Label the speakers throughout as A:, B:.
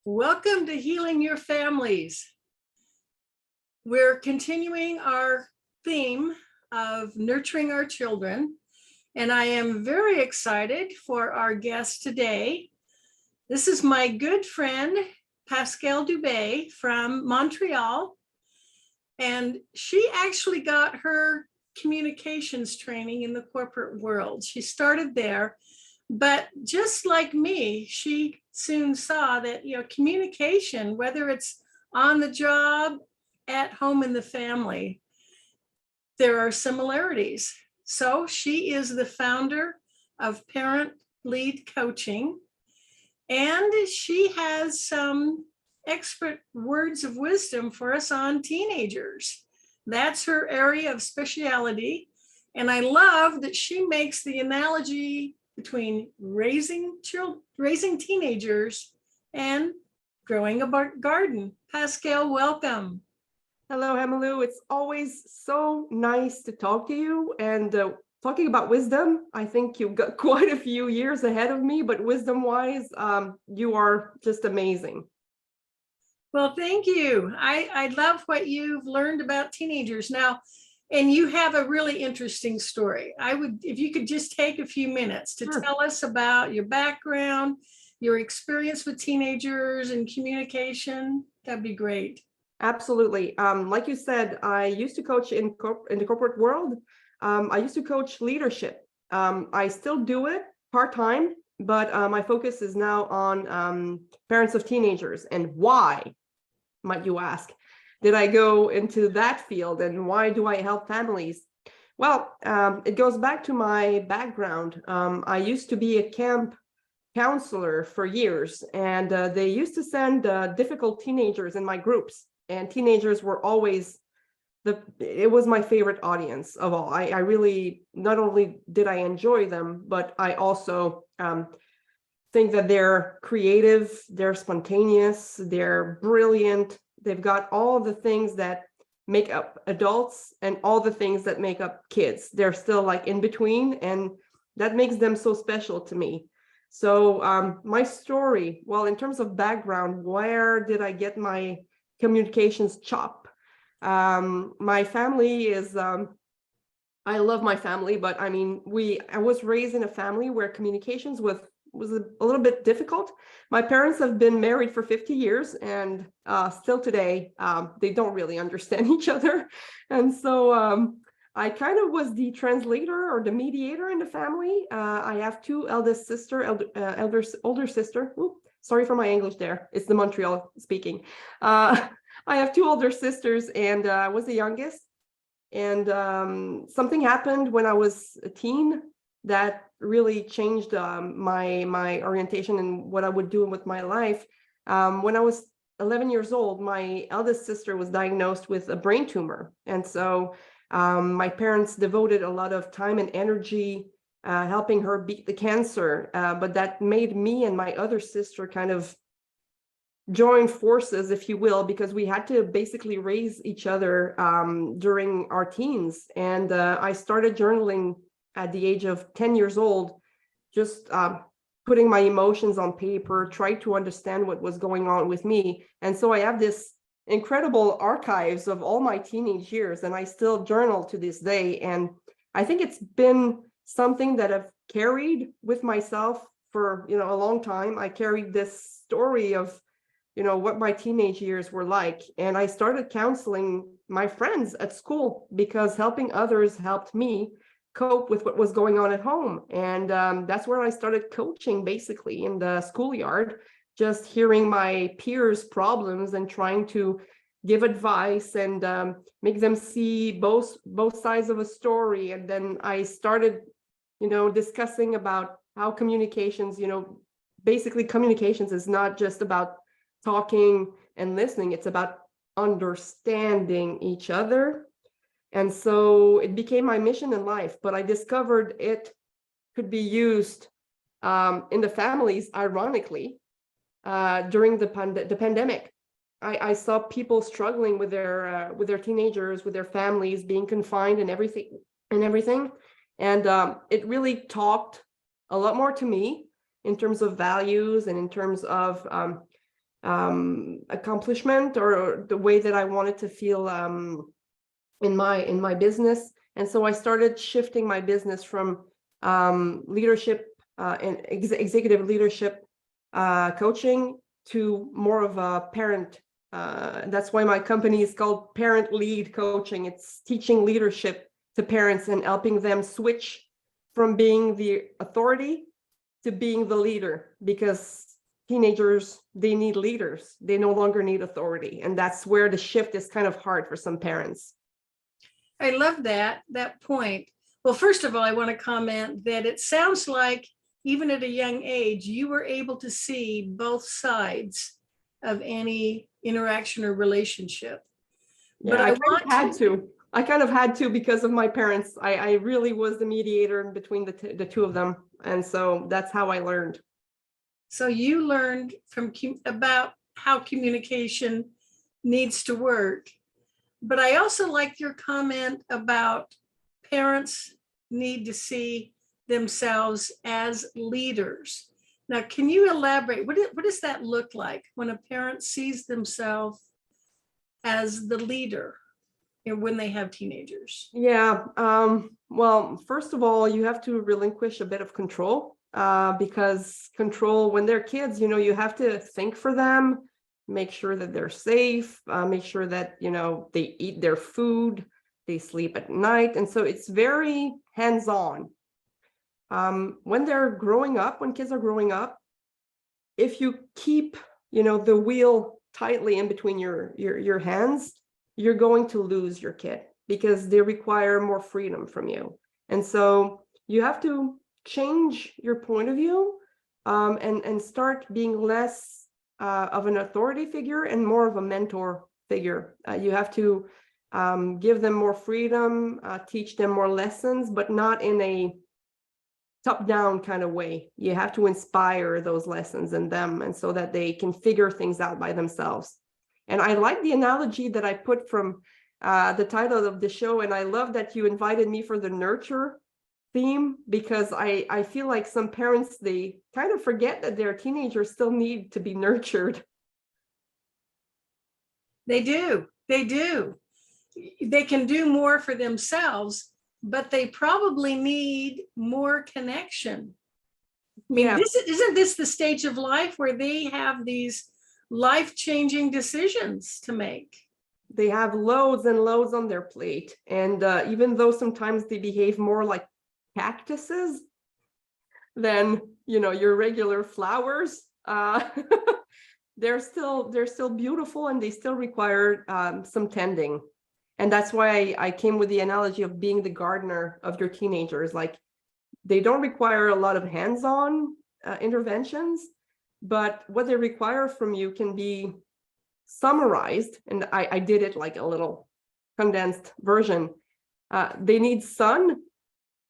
A: Welcome to Healing Your Families. We're continuing our theme of nurturing our children, and I am very excited for our guest today. This is my good friend, Pascale Dube from Montreal, and she actually got her communications training in the corporate world. She started there. But just like me, she soon saw that, communication, whether it's on the job, at home, in the family, there are similarities. So she is the founder of Parent Lead Coaching, and she has some expert words of wisdom for us on teenagers. That's her area of specialty. And I love that she makes the analogy between raising teenagers and growing a garden. Pascale, welcome.
B: Hello, Emmylou. It's always so nice to talk to you. And talking about wisdom, I think you've got quite a few years ahead of me, but wisdom-wise, you are just amazing.
A: Well, thank you. I love what you've learned about teenagers now. And you have a really interesting story. If you could just take a few minutes to tell us about your background, your experience with teenagers and communication, that'd be great.
B: Absolutely. Like you said, I used to coach in the corporate world. I used to coach leadership. I still do it part-time, but my focus is now on parents of teenagers. And why, might you ask? Did I go into that field, and why do I help families? Well, it goes back to my background. I used to be a camp counselor for years, and they used to send difficult teenagers in my groups, and teenagers were always it was my favorite audience of all. I really, not only did I enjoy them, but I also think that they're creative, they're spontaneous, they're brilliant. They've got all the things that make up adults and all the things that make up kids. They're still like in between, and that makes them so special to me. So my story, well, in terms of background, where did I get my communications chop? My family is, I love my family, but I mean, I was raised in a family where communications was a little bit difficult. My parents have been married for 50 years, and still today, they don't really understand each other. And so I kind of was the translator or the mediator in the family. I have two older sister. Ooh, sorry for my English there. It's the Montreal speaking. I have two older sisters, and I was the youngest. And something happened when I was a teen that really changed my orientation and what I would do with my life. When I was 11 years old, my eldest sister was diagnosed with a brain tumor. And so my parents devoted a lot of time and energy helping her beat the cancer. But that made me and my other sister kind of join forces, if you will, because we had to basically raise each other during our teens. And I started journaling at the age of 10 years old, just putting my emotions on paper, tried to understand what was going on with me. And so I have this incredible archives of all my teenage years, and I still journal to this day. And I think it's been something that I've carried with myself for, a long time. I carried this story of, what my teenage years were like. And I started counseling my friends at school because helping others helped me cope with what was going on at home. And that's where I started coaching, basically in the schoolyard, just hearing my peers' problems and trying to give advice and make them see both sides of a story. And then I started, discussing about how communications, basically communications is not just about talking and listening, it's about understanding each other. And so it became my mission in life, but I discovered it could be used in the families, ironically, during the pandemic. I saw people struggling with their teenagers, with their families, being confined and everything. And it really talked a lot more to me in terms of values and in terms of accomplishment or the way that I wanted to feel in my business. And so I started shifting my business from leadership and executive leadership coaching to more of a parent. That's why my company is called Parent Lead Coaching. It's teaching leadership to parents and helping them switch from being the authority to being the leader, because teenagers, they need leaders. They no longer need authority. And that's where the shift is kind of hard for some parents.
A: I love that point. Well, first of all, I want to comment that it sounds like even at a young age, you were able to see both sides of any interaction or relationship.
B: Yeah,
A: But
B: I kind of had to because of my parents. I really was the mediator in between the two of them. And so that's how I learned.
A: So you learned about how communication needs to work. But I also like your comment about parents need to see themselves as leaders. Now, can you elaborate? What does that look like when a parent sees themselves as the leader when they have teenagers?
B: Yeah. Well, first of all, you have to relinquish a bit of control because control when they're kids, you have to think for them, make sure that they're safe, make sure that, they eat their food, they sleep at night. And so it's very hands-on. When they're growing up, when kids are growing up, if you keep, the wheel tightly in between your hands, you're going to lose your kid because they require more freedom from you. And so you have to change your point of view and start being less of an authority figure and more of a mentor figure. You have to give them more freedom, teach them more lessons, but not in a top-down kind of way. You have to inspire those lessons in them, and so that they can figure things out by themselves. And I like the analogy that I put from the title of the show, and I love that you invited me for the nurture theme, because I feel like some parents, they kind of forget that their teenagers still need to be nurtured.
A: They do. They can do more for themselves, but they probably need more connection. I mean,
B: Yeah.
A: Isn't this the stage of life where they have these life-changing decisions to make?
B: They have loads and loads on their plate. And even though sometimes they behave more like cactuses than, your regular flowers, they're still beautiful, and they still require some tending. And that's why I came with the analogy of being the gardener of your teenagers. Like, they don't require a lot of hands-on interventions, but what they require from you can be summarized. And I did it like a little condensed version. They need sun,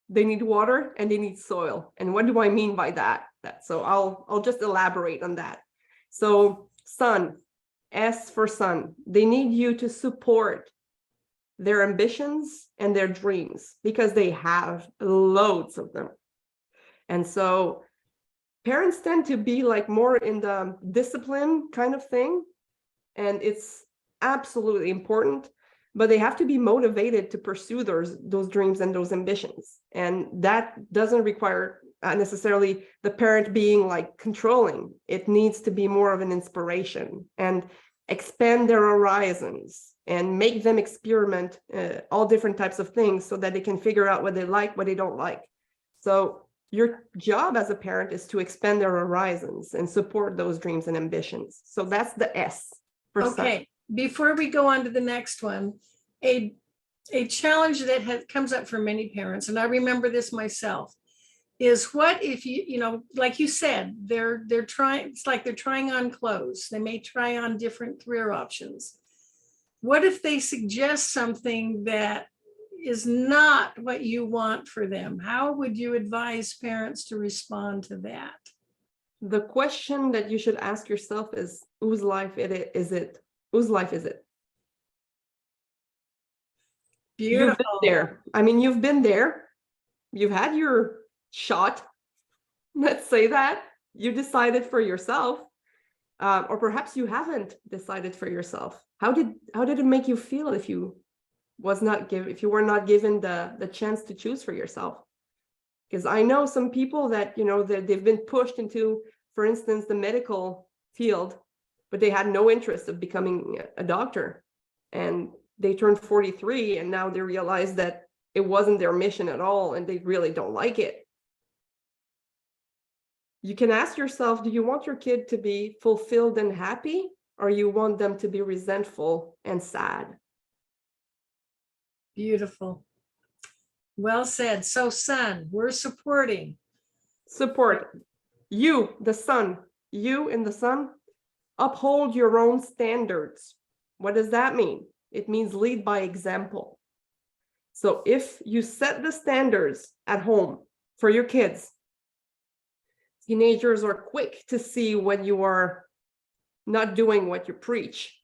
B: they need water, and they need soil. And what do I mean by that? So I'll just elaborate on that. So sun, S for sun. They need you to support their ambitions and their dreams because they have loads of them. And so parents tend to be like more in the discipline kind of thing. And it's absolutely important, but they have to be motivated to pursue those dreams and those ambitions. And that doesn't require necessarily the parent being like controlling. It needs to be more of an inspiration and expand their horizons and make them experiment all different types of things so that they can figure out what they like, what they don't like. So your job as a parent is to expand their horizons and support those dreams and ambitions. So that's the S for
A: okay.
B: Sun.
A: Before we go on to the next one, a challenge that comes up for many parents, and I remember this myself, is what if like you said, they're trying, it's like they're trying on clothes. They may try on different career options. What if they suggest something that is not what you want for them? How would you advise parents to respond to that?
B: The question that you should ask yourself is, whose life is it? Whose life is it?
A: Beautiful.
B: You've been there. I mean, you've been there. You've had your shot. Let's say that. You decided for yourself. Or perhaps you haven't decided for yourself. How did it make you feel if you were not given the chance to choose for yourself? Because I know some people that, they've been pushed into, for instance, the medical field, but they had no interest of becoming a doctor. And they turned 43 and now they realize that it wasn't their mission at all and they really don't like it. You can ask yourself, do you want your kid to be fulfilled and happy, or you want them to be resentful and sad?
A: Beautiful. Well said. So, son, we're supporting.
B: Support. You, the son, you and the son, uphold your own standards. What does that mean? It means lead by example. So if you set the standards at home for your kids, teenagers are quick to see when you are not doing what you preach.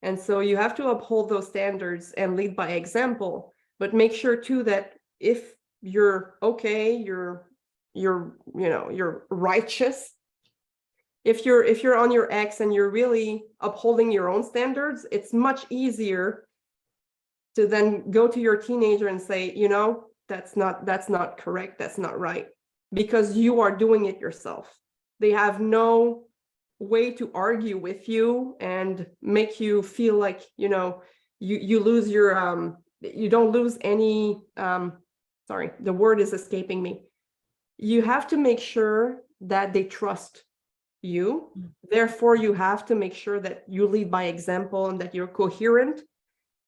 B: And so you have to uphold those standards and lead by example, but make sure too that if you're okay, you're righteous. If you're on your X and you're really upholding your own standards, it's much easier to then go to your teenager and say, that's not correct, that's not right, because you are doing it yourself. They have no way to argue with you and make you feel like, you lose your, you don't lose any, sorry, the word is escaping me. You have to make sure that they trust you. Therefore, you have to make sure that you lead by example and that you're coherent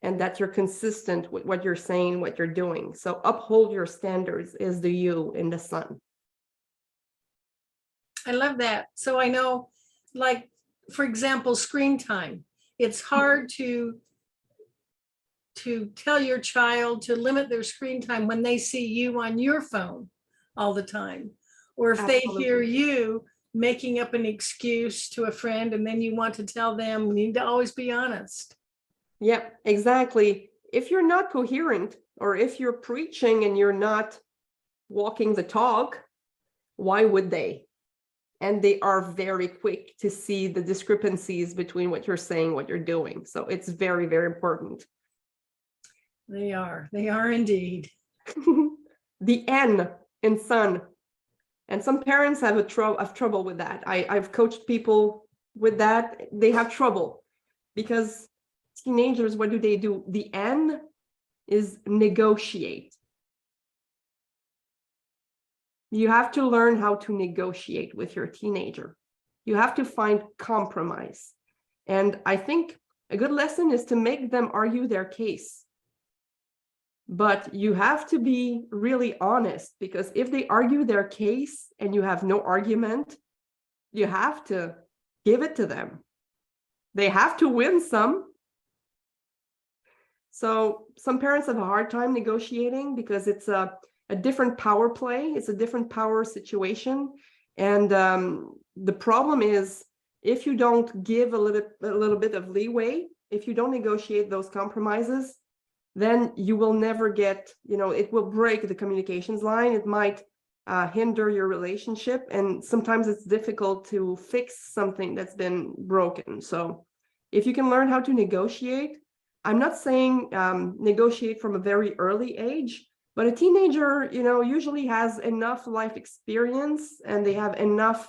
B: and that you're consistent with what you're saying, what you're doing. So uphold your standards is the you in the son.
A: I love that. So I know, like, for example, screen time. It's hard to tell your child to limit their screen time when they see you on your phone all the time. Or if they hear you making up an excuse to a friend and then you want to tell them, you need to always be honest.
B: Yep, exactly. If you're not coherent, or if you're preaching and you're not walking the talk, why would they? And they are very quick to see the discrepancies between what you're saying, what you're doing. So it's very, very important.
A: They are indeed.
B: The N in son. And some parents have trouble with that. I've coached people with that. They have trouble because teenagers, what do? The N is negotiate. You have to learn how to negotiate with your teenager. You have to find compromise. And I think a good lesson is to make them argue their case. But you have to be really honest, because if they argue their case and you have no argument, you have to give it to them. They have to win some. So some parents have a hard time negotiating because it's a different power play. It's a different power situation. And the problem is, if you don't give a little bit of leeway, if you don't negotiate those compromises, then you will never get, it will break the communications line. It might hinder your relationship. And sometimes it's difficult to fix something that's been broken. So if you can learn how to negotiate, I'm not saying negotiate from a very early age, but a teenager, usually has enough life experience and they have enough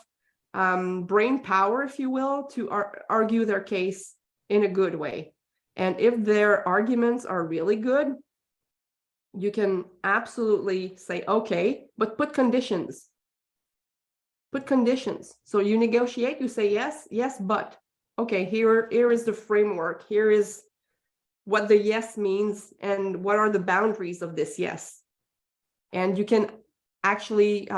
B: brain power, if you will, to argue their case in a good way. And if their arguments are really good, you can absolutely say, okay, but put conditions. Put conditions. So you negotiate, you say, yes, but, okay, here is the framework. Here is what the yes means and what are the boundaries of this yes. And you can actually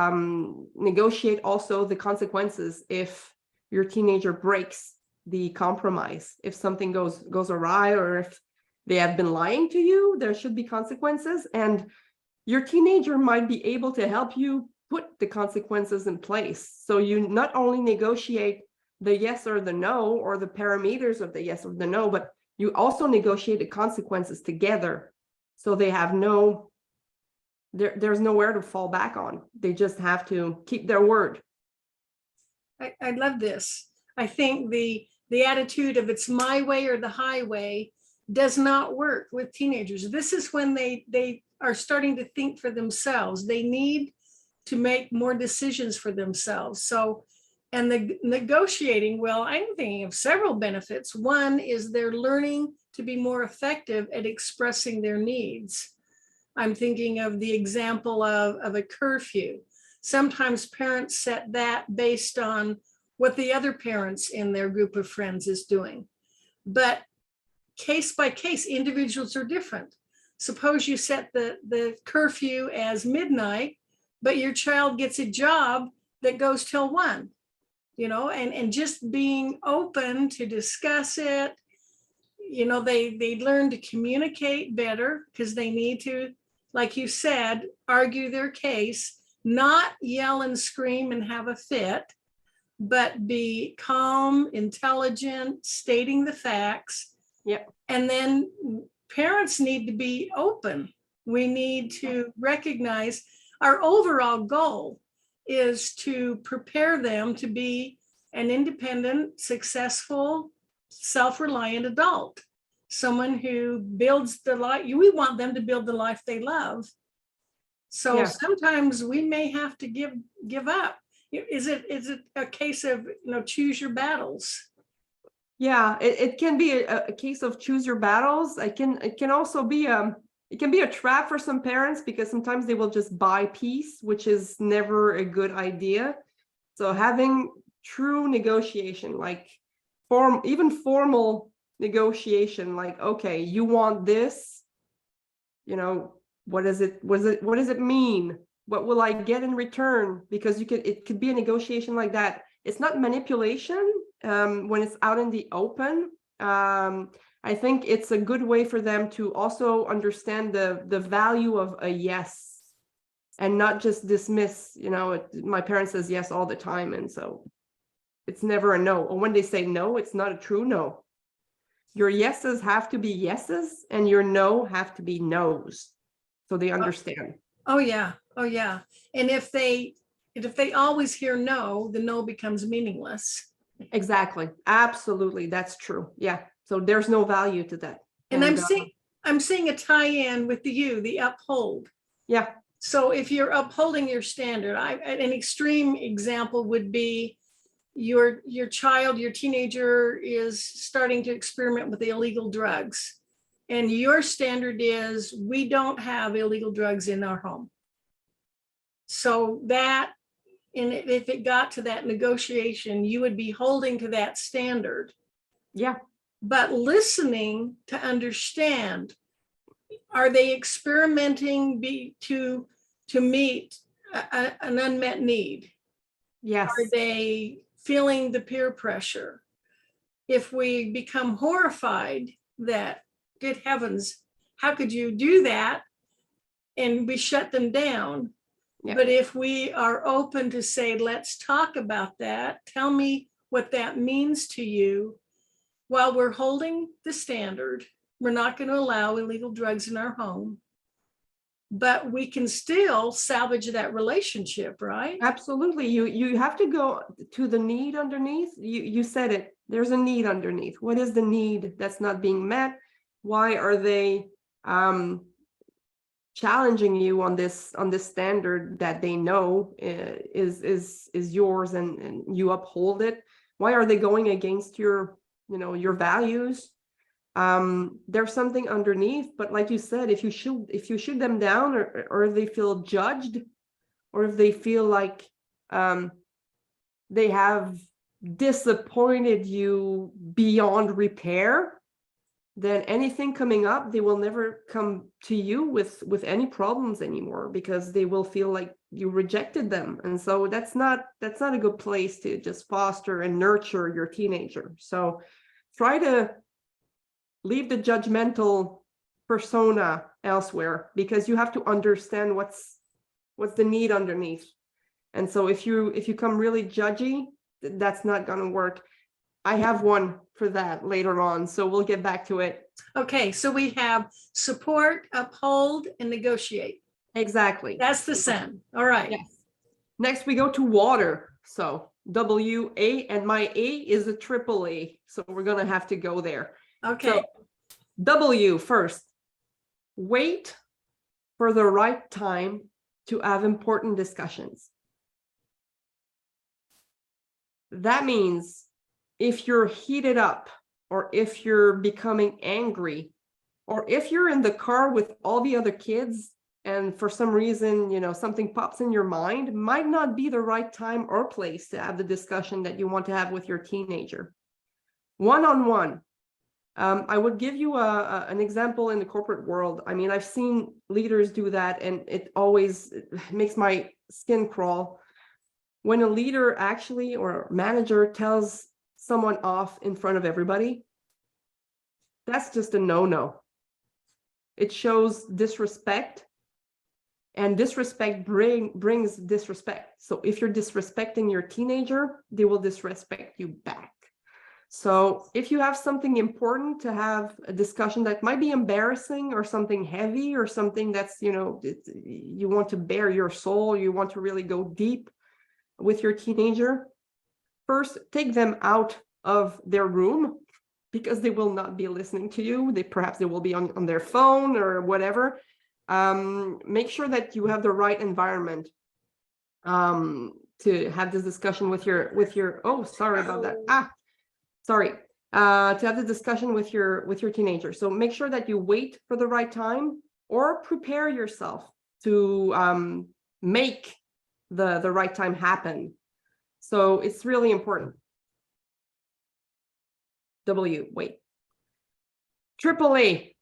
B: negotiate also the consequences if your teenager breaks the compromise. If something goes awry, or if they have been lying to you, there should be consequences. And your teenager might be able to help you put the consequences in place. So you not only negotiate the yes or the no, or the parameters of the yes or the no, but you also negotiate the consequences together. So they have there's nowhere to fall back on. They just have to keep their word.
A: I love this. I think the attitude of it's my way or the highway does not work with teenagers. This is when they are starting to think for themselves. They need to make more decisions for themselves. So, and the negotiating, well, I'm thinking of several benefits. One is they're learning to be more effective at expressing their needs. I'm thinking of the example of a curfew. Sometimes parents set that based on what the other parents in their group of friends is doing. But case by case, individuals are different. Suppose you set the curfew as midnight, but your child gets a job that goes till 1, and just being open to discuss it. They learn to communicate better because they need to, like you said, argue their case, not yell and scream and have a fit, but be calm, intelligent, stating the facts.
B: Yeah.
A: And then parents need to be open. We need to recognize our overall goal is to prepare them to be an independent, successful, self-reliant adult, someone who builds the life. We want them to build the life they love. So sometimes we may have to give up. Is it a case of choose your battles?
B: Yeah, it can be a case of choose your battles. It can also be it can be a trap for some parents because sometimes they will just buy peace, which is never a good idea. So having true negotiation, like even formal negotiation, like, okay, you want this, what does it mean? What will I get in return? Because it could be a negotiation like that. It's not manipulation when it's out in the open. I think it's a good way for them to also understand the value of a yes and not just dismiss, my parents says yes all the time. And so it's never a no. Or when they say no, it's not a true no. Your yeses have to be yeses and your no have to be no's. So they understand.
A: Oh yeah. Oh yeah. And if they always hear no, the no becomes meaningless.
B: Exactly. Absolutely. That's true. Yeah. So there's no value to that.
A: And I'm seeing a tie-in with the uphold.
B: Yeah.
A: So if you're upholding your standard, an extreme example would be your child, your teenager is starting to experiment with illegal drugs. And your standard is we don't have illegal drugs in our home. So if it got to that negotiation, you would be holding to that standard.
B: Yeah.
A: But listening to understand, are they experimenting to meet an unmet need?
B: Yes.
A: Are they feeling the peer pressure? If we become horrified that, good heavens, how could you do that? And we shut them down. Yeah. But if we are open to say, let's talk about that, tell me what that means to you. While we're holding the standard, we're not going to allow illegal drugs in our home, but we can still salvage that relationship, right?
B: Absolutely. You have to go to the need underneath. You said it. There's a need underneath. What is the need that's not being met? Why are they challenging you on this standard that they know is yours and you uphold it? Why are they going against your values? There's something underneath, but like you said, if you shoot them down or if they feel judged or if they feel like they have disappointed you beyond repair, then anything coming up, they will never come to you with any problems anymore because they will feel like you rejected them. And so that's not a good place to just foster and nurture your teenager. So try to leave the judgmental persona elsewhere because you have to understand what's the need underneath. And so if you come really judgy, that's not going to work. I have one for that later on, so we'll get back to it.
A: Okay, so we have support, uphold, and negotiate.
B: Exactly.
A: That's the SEN. All right.
B: Yes. Next, we go to water. So W-A, and my A is a triple A. So we're going to have to go there.
A: Okay.
B: So W first, wait for the right time to have important discussions. That means if you're heated up, or if you're becoming angry, or if you're in the car with all the other kids and for some reason, something pops in your mind, might not be the right time or place to have the discussion that you want to have with your teenager. One-on-one. I would give you an example in the corporate world. I mean, I've seen leaders do that, and it always makes my skin crawl. When a leader actually, or manager, tells someone off in front of everybody, that's just a no-no. It shows disrespect, and disrespect brings disrespect. So if you're disrespecting your teenager, they will disrespect you back. So if you have something important to have a discussion that might be embarrassing, or something heavy, or something that's, you want to bare your soul, you want to really go deep with your teenager, first take them out of their room, because they will not be listening to you. Perhaps they will be on their phone or whatever. Make sure that you have the right environment to have this discussion with your oh, sorry about that. Sorry. To have the discussion with your teenager. So make sure that you wait for the right time, or prepare yourself to make the right time happen. So it's really important. W, wait. Triple A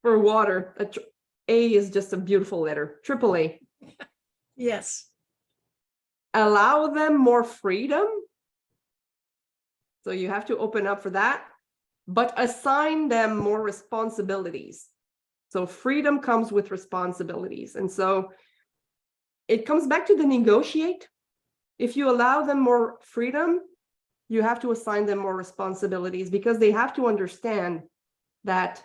B: for water. A is just a beautiful letter. Triple A.
A: Yes.
B: Allow them more freedom. So you have to open up for that, but assign them more responsibilities. So freedom comes with responsibilities. And so it comes back to the negotiate. If you allow them more freedom, you have to assign them more responsibilities, because they have to understand that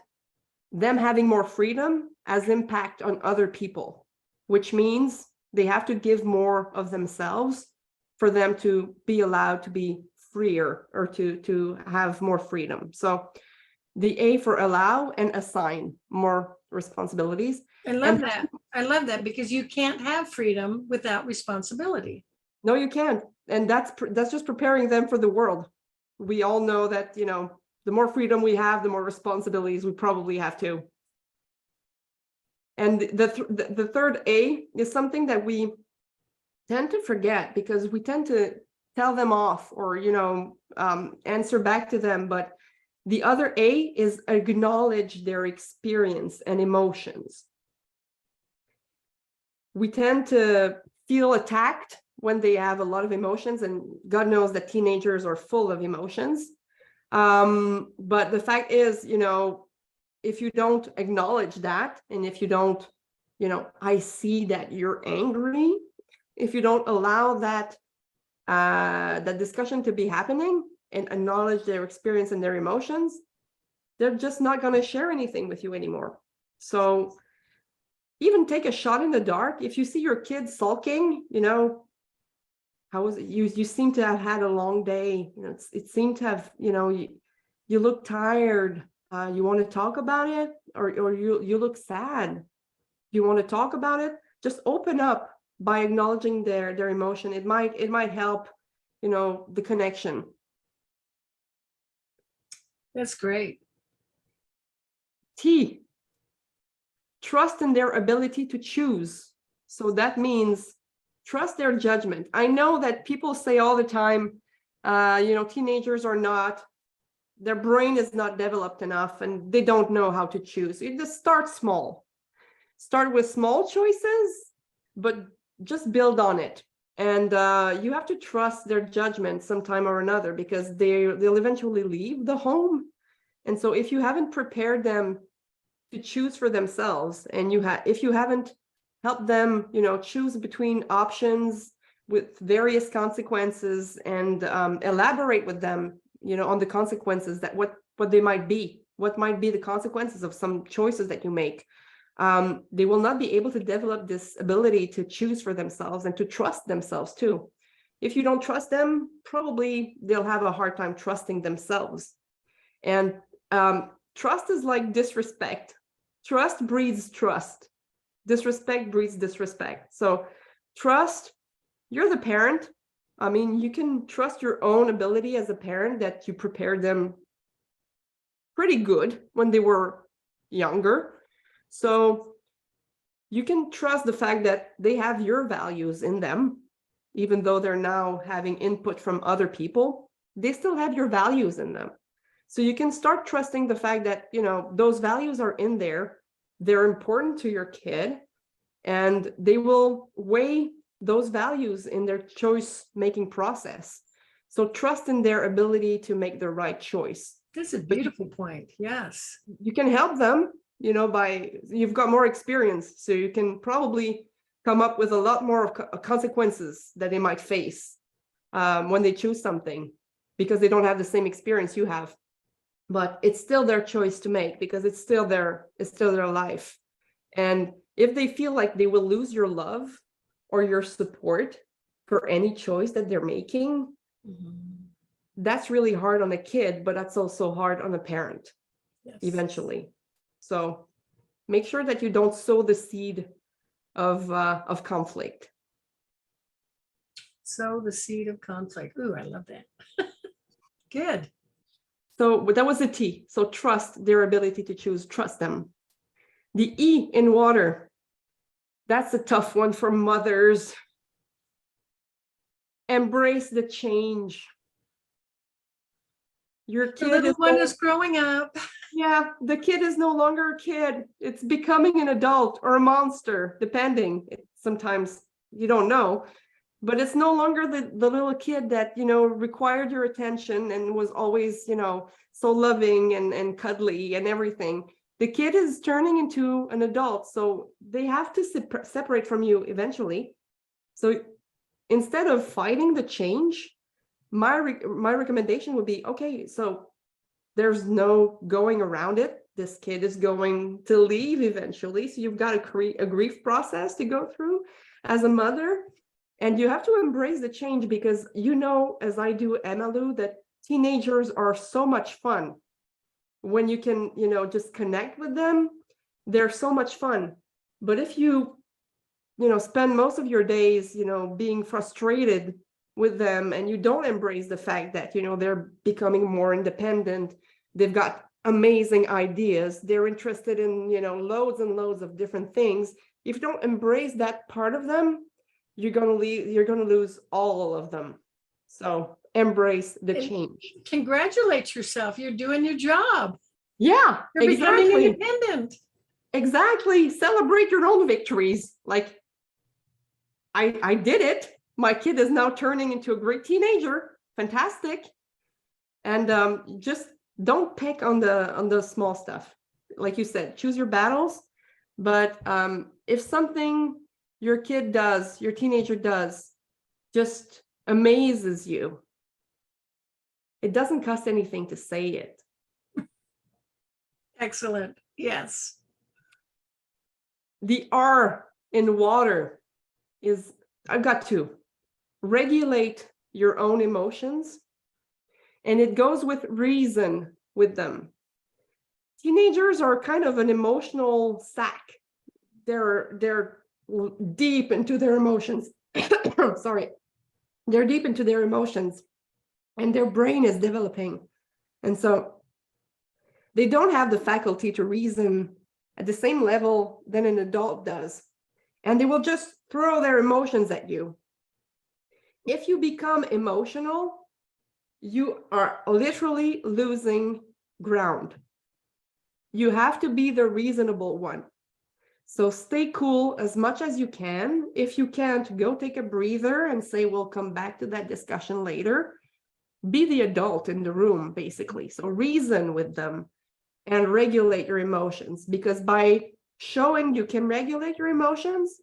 B: them having more freedom has impact on other people, which means they have to give more of themselves for them to be allowed to be freer, or to have more freedom. So the A for allow and assign more responsibilities.
A: I love that. I love that, because you can't have freedom without responsibility.
B: No, you can't. And that's just preparing them for the world. We all know that, the more freedom we have, the more responsibilities we probably have too. And the third A is something that we tend to forget, because we tend to tell them off, or, answer back to them. But the other A is acknowledge their experience and emotions. We tend to feel attacked when they have a lot of emotions, and God knows that teenagers are full of emotions. But the fact is, if you don't acknowledge that, and if you don't, I see that you're angry, if you don't allow that discussion to be happening and acknowledge their experience and their emotions, they're just not going to share anything with you anymore. So even take a shot in the dark. If you see your kid sulking, how was it? You seem to have had a long day. It seemed to have, you look tired. You want to talk about it, or you look sad. You want to talk about it? Just open up by acknowledging their emotion. It might help, the connection.
A: That's great.
B: T, trust in their ability to choose. So that means trust their judgment. I know that people say all the time, teenagers their brain is not developed enough, and they don't know how to choose. You just start small. Start with small choices, but just build on it. And you have to trust their judgment sometime or another, because they'll eventually leave the home. And so if you haven't prepared them to choose for themselves, and if you haven't helped them, choose between options with various consequences, and elaborate with them, on the consequences, that what they might be, what might be the consequences of some choices that you make, they will not be able to develop this ability to choose for themselves and to trust themselves too. If you don't trust them, probably they'll have a hard time trusting themselves. And trust is like disrespect. Trust breeds trust. Disrespect breeds disrespect. So trust, you're the parent. I mean, you can trust your own ability as a parent that you prepared them pretty good when they were younger. So you can trust the fact that they have your values in them, even though they're now having input from other people, they still have your values in them. So you can start trusting the fact that, you know, those values are in there, they're important to your kid, and they will weigh those values in their choice making process. So trust in their ability to make the right choice.
A: That's a beautiful point. Yes.
B: You can help them, you know, by, you've got more experience, so you can probably come up with a lot more of consequences that they might face when they choose something, because they don't have the same experience you have. But it's still their choice to make, because it's still their life. And if they feel like they will lose your love or your support for any choice that they're making, that's really hard on a kid, but that's also hard on a parent. Yes. Eventually. So make sure that you don't sow the seed of conflict.
A: Sow the seed of conflict. Ooh, I love that. Good.
B: So that was the T. So trust their ability to choose, trust them. The E in water, that's a tough one for mothers. Embrace the change. Your kid
A: the little one is growing up.
B: Yeah, the kid is no longer a kid. It's becoming an adult or a monster, depending. Sometimes you don't know, but it's no longer the little kid that, you know, required your attention and was always, you know, so loving and cuddly and everything. The kid is turning into an adult, so they have to separate from you eventually. So instead of fighting the change, my recommendation would be, okay, so there's no going around it. This kid is going to leave eventually. So you've got a grief process to go through as a mother. And you have to embrace the change, because, you know, as I do, Emalu, that teenagers are so much fun. When you can, you know, just connect with them, they're so much fun. But if you know, spend most of your days, you know, being frustrated with them, and you don't embrace the fact that, you know, they're becoming more independent, they've got amazing ideas, they're interested in, you know, loads and loads of different things. If you don't embrace that part of them, you're going to lose all of them. So embrace the change.
A: Congratulate yourself. You're doing your job.
B: Yeah,
A: you're
B: exactly.
A: Becoming independent.
B: Exactly. Celebrate your own victories. Like, I did it. My kid is now turning into a great teenager. Fantastic. And just don't pick on the small stuff. Like you said, choose your battles. But if something your kid does, your teenager does, just amazes you, it doesn't cost anything to say it.
A: Excellent. Yes.
B: The R in water is, I've got two. Regulate your own emotions. And it goes with reason with them. Teenagers are kind of an emotional sack. They're deep into their emotions. Sorry. They're deep into their emotions, and their brain is developing. And so they don't have the faculty to reason at the same level than an adult does. And they will just throw their emotions at you. If you become emotional, you are literally losing ground. You have to be the reasonable one. So stay cool as much as you can. If you can't, go take a breather and say, we'll come back to that discussion later. Be the adult in the room, basically. So reason with them and regulate your emotions, because by showing you can regulate your emotions,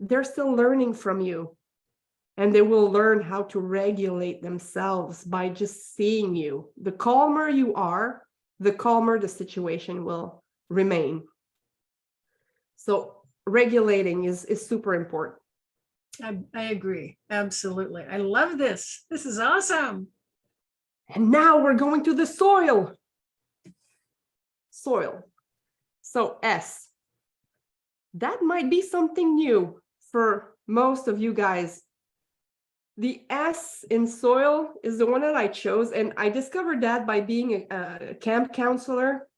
B: they're still learning from you. And they will learn how to regulate themselves by just seeing you. The calmer you are, the calmer the situation will remain. So regulating is super important.
A: I agree. Absolutely. I love this. This is awesome.
B: And now we're going to the soil. Soil. So S. That might be something new for most of you guys. The S in soil is the one that I chose, and I discovered that by being a camp counselor.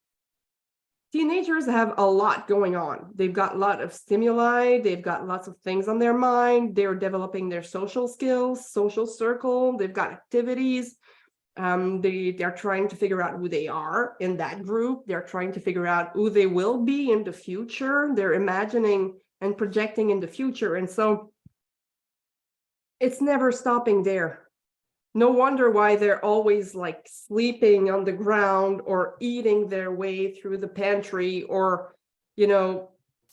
B: Teenagers have a lot going on. They've got a lot of stimuli. They've got lots of things on their mind. They're developing their social skills, social circle. They've got activities. They're trying to figure out who they are in that group. They're trying to figure out who they will be in the future. They're imagining and projecting in the future. And so it's never stopping there. No wonder why they're always like sleeping on the ground or eating their way through the pantry, or,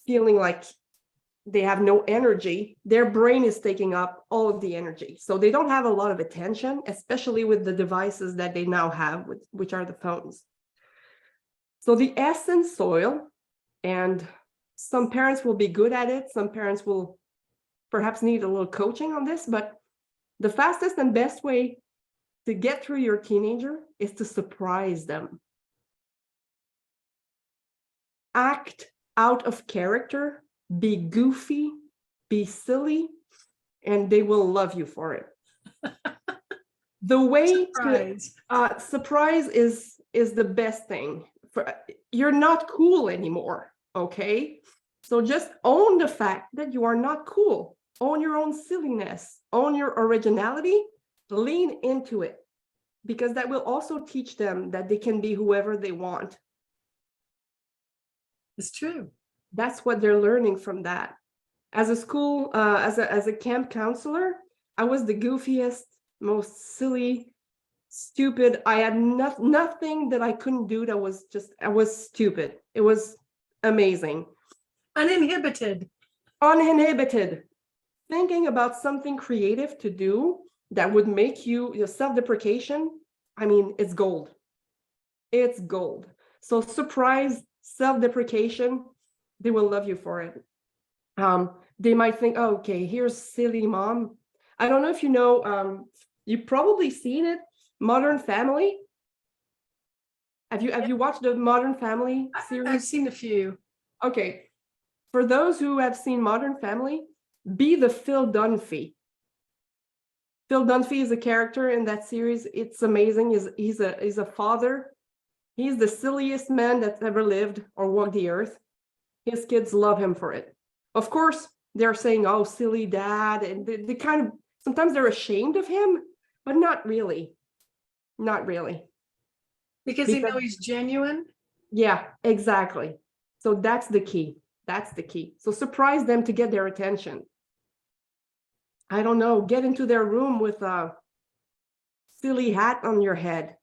B: feeling like they have no energy. Their brain is taking up all of the energy. So they don't have a lot of attention, especially with the devices that they now have, which are the phones. So the S in soil, and some parents will be good at it. Some parents will perhaps need a little coaching on this, but the fastest and best way to get through your teenager is to surprise them. Act out of character, be goofy, be silly, and they will love you for it. The way
A: Surprise.
B: to surprise is the best thing. You're not cool anymore, okay? So just own the fact that you are not cool. Own your own silliness, own your originality, lean into it, because that will also teach them that they can be whoever they want.
A: It's true.
B: That's what they're learning from that. As a school, as a camp counselor, I was the goofiest, most silly, stupid. I had nothing that I couldn't do that was I was stupid. It was amazing.
A: Uninhibited.
B: Uninhibited. Thinking about something creative to do that would make you self-deprecation, I mean, it's gold. It's gold. So surprise, self-deprecation, they will love you for it. They might think, oh, okay, here's silly mom. I don't know if you know, you've probably seen it, Modern Family. Have you watched the Modern Family series?
A: I've seen a few. Okay.
B: For those who have seen Modern Family, be the Phil Dunphy. Phil Dunphy is a character in that series. It's amazing. He's a father. He's the silliest man that's ever lived or walked the earth. His kids love him for it. Of course, they're saying, oh, silly dad. And they kind of, sometimes they're ashamed of him, but not really. Not really.
A: Because they know he's genuine?
B: Yeah, exactly. So that's the key. That's the key. So surprise them to get their attention. I don't know, get into their room with a silly hat on your head.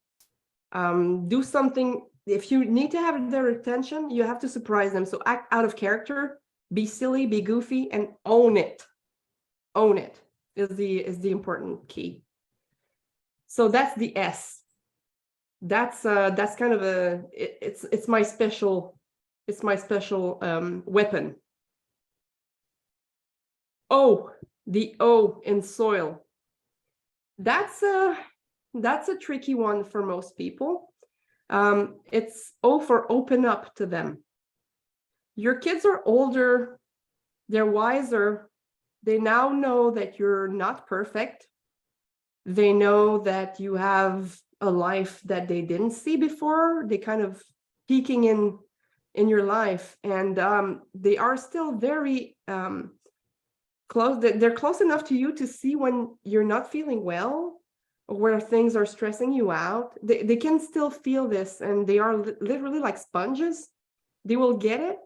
B: Do something. If you need to have their attention, you have to surprise them. So act out of character, be silly, be goofy, and own it. Own it is the important key. So that's the S. That's kind of it's my special weapon. O, the O in soil. That's a tricky one for most people. It's O for open up to them. Your kids are older, they're wiser. They now know that you're not perfect. They know that you have a life that they didn't see before. They kind of peeking in your life, and they are still very close. They're close enough to you to see when you're not feeling well, or where things are stressing you out. They can still feel this, and they are literally like sponges. They will get it.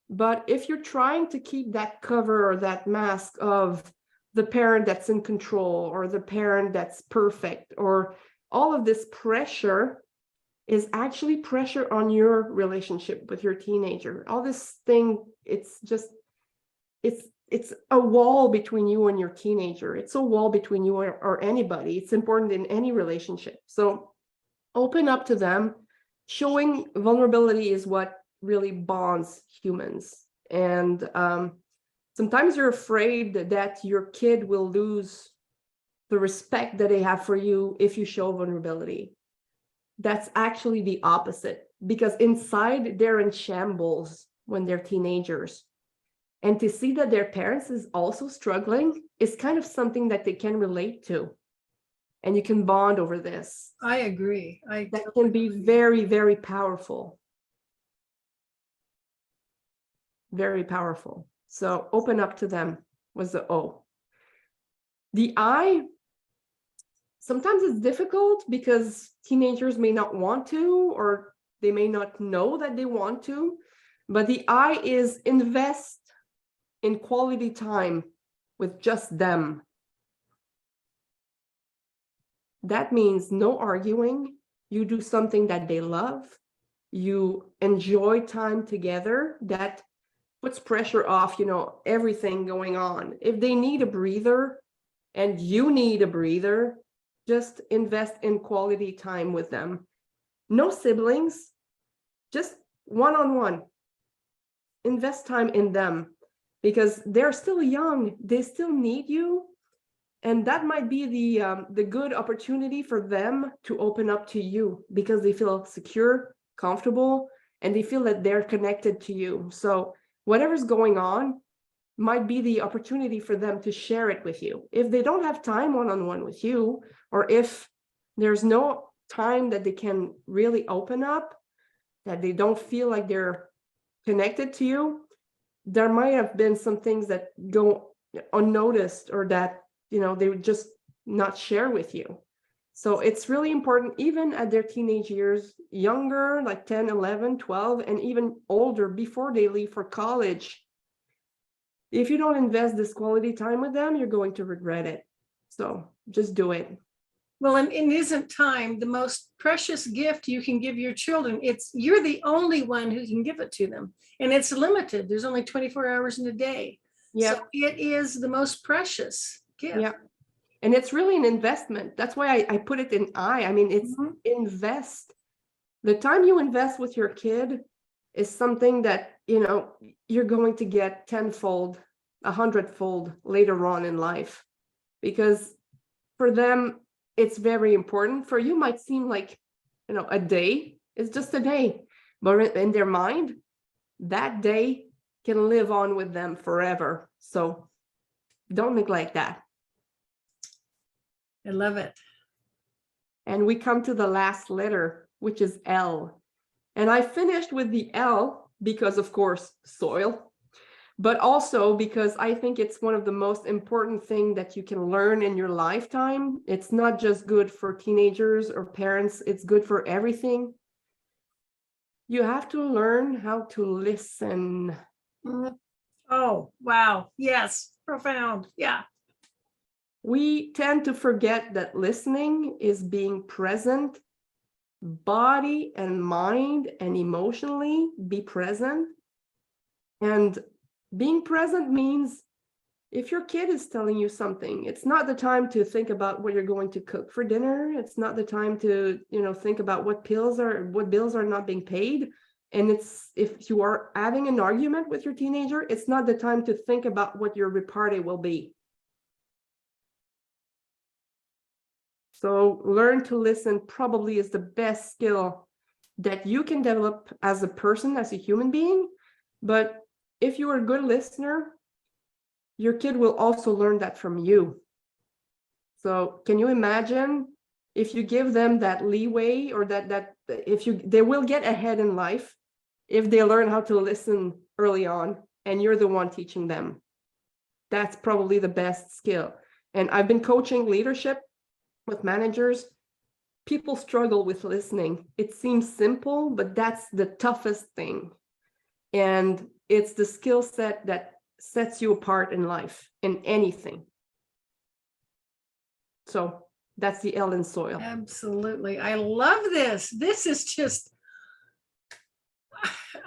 B: But if you're trying to keep that cover or that mask of the parent that's in control, or the parent that's perfect, or all of this pressure is actually pressure on your relationship with your teenager. All this thing, it's a wall between you and your teenager. It's a wall between you or anybody. It's important in any relationship. So open up to them. Showing vulnerability is what really bonds humans. And Sometimes you're afraid that your kid will lose the respect that they have for you if you show vulnerability. That's actually the opposite, because inside they're in shambles when they're teenagers. And to see that their parents is also struggling is kind of something that they can relate to. And you can bond over this.
A: I agree.
B: That can be very, very powerful. Very powerful. So open up to them was the O. The I, sometimes it's difficult because teenagers may not want to, or they may not know that they want to, but the I is invest in quality time with just them. That means no arguing. You do something that they love. You enjoy time together. That puts pressure off, everything going on. If they need a breather and you need a breather, just invest in quality time with them. No siblings, just one-on-one. Invest time in them because they're still young. They still need you. And that might be the good opportunity for them to open up to you because they feel secure, comfortable, and they feel that they're connected to you. So whatever's going on might be the opportunity for them to share it with you. If they don't have time one-on-one with you, or if there's no time that they can really open up, that they don't feel like they're connected to you, there might have been some things that go unnoticed, or that they would just not share with you. So it's really important, even at their teenage years, younger, like 10, 11, 12, and even older, before they leave for college. If you don't invest this quality time with them, you're going to regret it. So just do it.
A: Well, and isn't time the most precious gift you can give your children? You're the only one who can give it to them. And it's limited. There's only 24 hours in a day.
B: Yeah.
A: So it is the most precious gift.
B: Yeah. And it's really an investment. That's why I put it in I mean, it's invest. The time you invest with your kid is something that, you're going to get tenfold, 100-fold later on in life. Because for them, it's very important. For you might seem like, a day is just a day. But in their mind, that day can live on with them forever. So don't neglect that.
A: I love it.
B: And we come to the last letter, which is L. And I finished with the L because, of course, soil, but also because I think it's one of the most important things that you can learn in your lifetime. It's not just good for teenagers or parents, it's good for everything. You have to learn how to listen.
A: Oh, wow. Yes, profound. Yeah.
B: We tend to forget that listening is being present, body and mind and emotionally be present. And being present means if your kid is telling you something, it's not the time to think about what you're going to cook for dinner. It's not the time to, think about what bills are not being paid. And if you are having an argument with your teenager, it's not the time to think about what your repartee will be. So learn to listen probably is the best skill that you can develop as a person, as a human being. But if you are a good listener, your kid will also learn that from you. So can you imagine if you give them that leeway, or that they will get ahead in life if they learn how to listen early on and you're the one teaching them. That's probably the best skill. And I've been coaching leadership with managers. People struggle with listening. It seems simple, but that's the toughest thing. And it's the skill set that sets you apart in life, in anything. So that's the L in soil.
A: Absolutely. I love this. This is just,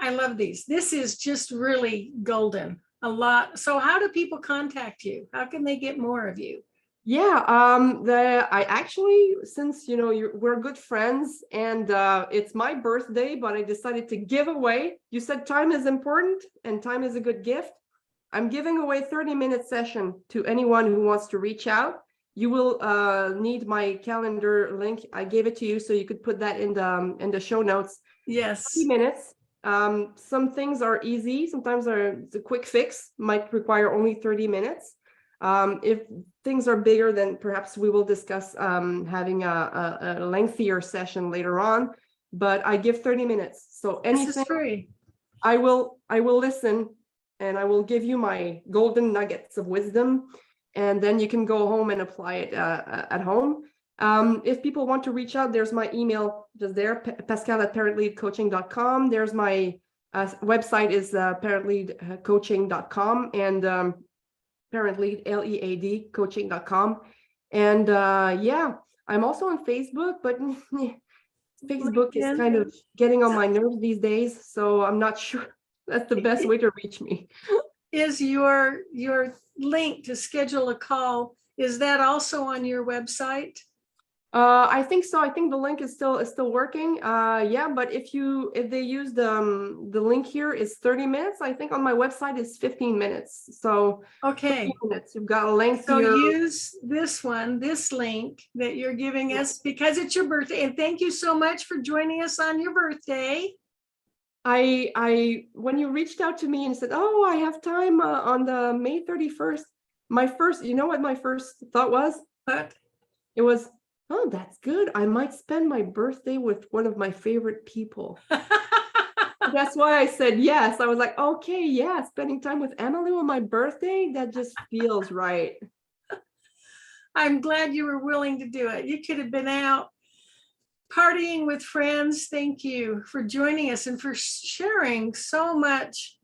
A: I love these. This is just really golden. A lot. So how do people contact you? How can they get more of you?
B: Yeah, I actually, since we're good friends, and it's my birthday, but I decided to give away. You said time is important and time is a good gift. I'm giving away 30-minute session to anyone who wants to reach out. You will need my calendar link. I gave it to you, so you could put that in the show notes.
A: Yes.
B: 30 minutes. Some things are easy. Sometimes it's a quick fix, might require only 30 minutes. If things are bigger, then perhaps we will discuss having a lengthier session later on. But I give 30 minutes. So anything,
A: this is free.
B: I will listen, and I will give you my golden nuggets of wisdom, and then you can go home and apply it at home. If people want to reach out, there's my email just there, Pascale@parentleadcoaching.com. There's my website is parentleadcoaching.com, and parentlead, LEAD, coaching.com. And yeah, I'm also on Facebook, but Facebook is kind of getting on my nerves these days, so I'm not sure that's the best way to reach me.
A: Is your link to schedule a call, is that also on your website?
B: I think so. I think the link is still working. Yeah, but if they use the link here is 30 minutes. I think on my website is 15 minutes. So
A: okay,
B: 15 minutes. You've got a length.
A: So use this link that you're giving us because it's your birthday. And thank you so much for joining us on your birthday.
B: I when you reached out to me and said, "Oh, I have time on the May 31st," you know what my first thought was?
A: What?
B: It was, oh, that's good. I might spend my birthday with one of my favorite people. That's why I said yes. I was like, okay, yeah, spending time with Emily on my birthday, that just feels right.
A: I'm glad you were willing to do it. You could have been out partying with friends. Thank you for joining us and for sharing so much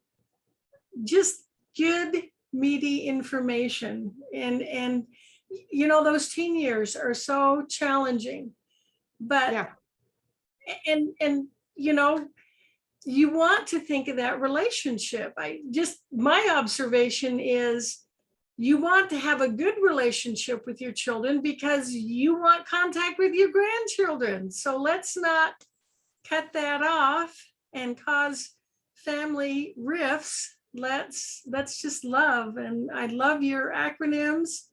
A: just good, meaty information. And you know, those teen years are so challenging, but
B: yeah.
A: And you know, you want to think of that relationship. My observation is you want to have a good relationship with your children because you want contact with your grandchildren. So let's not cut that off and cause family rifts. Let's just love. And I love your acronyms,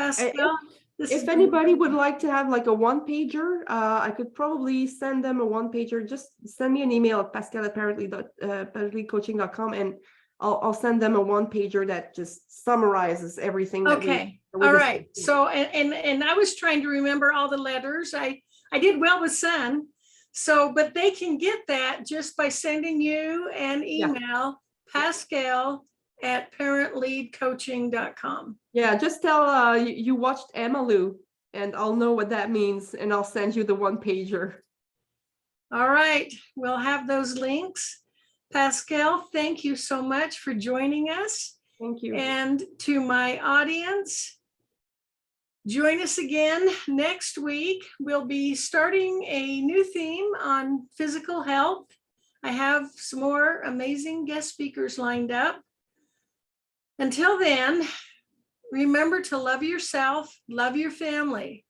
A: Pascale.
B: If anybody would like to have like a one-pager, I could probably send them a one-pager. Just send me an email at pascale@parentleadcoaching.com, and I'll send them a one-pager that just summarizes everything.
A: Okay. All right. So, and I was trying to remember all the letters. I did well with Sun. So, but they can get that just by sending you an email, Pascale@parentleadcoaching.com.
B: Yeah, just tell you watched Emmylou, and I'll know what that means, and I'll send you the one-pager.
A: All right. We'll have those links. Pascale, thank you so much for joining us.
B: Thank you.
A: And to my audience, join us again next week. We'll be starting a new theme on physical health. I have some more amazing guest speakers lined up. Until then, remember to love yourself, love your family.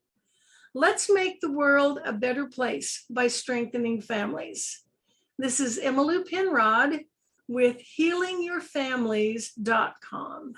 A: Let's make the world a better place by strengthening families. This is Emmylou Penrod with healingyourfamilies.com.